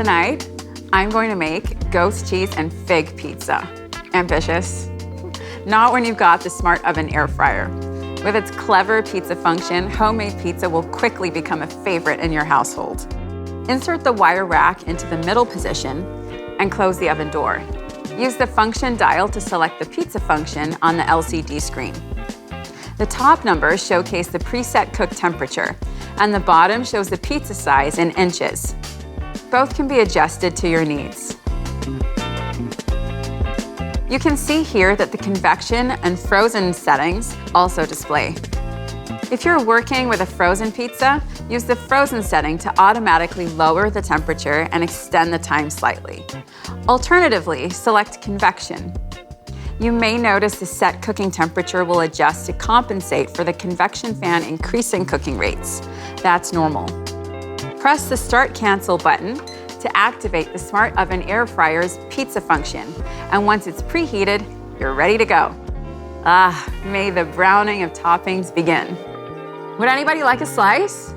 Tonight, I'm going to make ghost cheese and fig pizza. Ambitious? Not when you've got the smart oven air fryer. With its clever pizza function, homemade pizza will quickly become a favorite in your household. Insert the wire rack into the middle position and close the oven door. Use the function dial to select the pizza function on the LCD screen. The top numbers showcase the preset cook temperature, and the bottom shows the pizza size in inches. Both can be adjusted to your needs. You can see here that the convection and frozen settings also display. If you're working with a frozen pizza, use the frozen setting to automatically lower the temperature and extend the time slightly. Alternatively, select convection. You may notice the set cooking temperature will adjust to compensate for the convection fan increasing cooking rates. That's normal. Press the Start Cancel button to activate the Smart Oven Air Fryer's pizza function. And once it's preheated, you're ready to go. May the browning of toppings begin. Would anybody like a slice?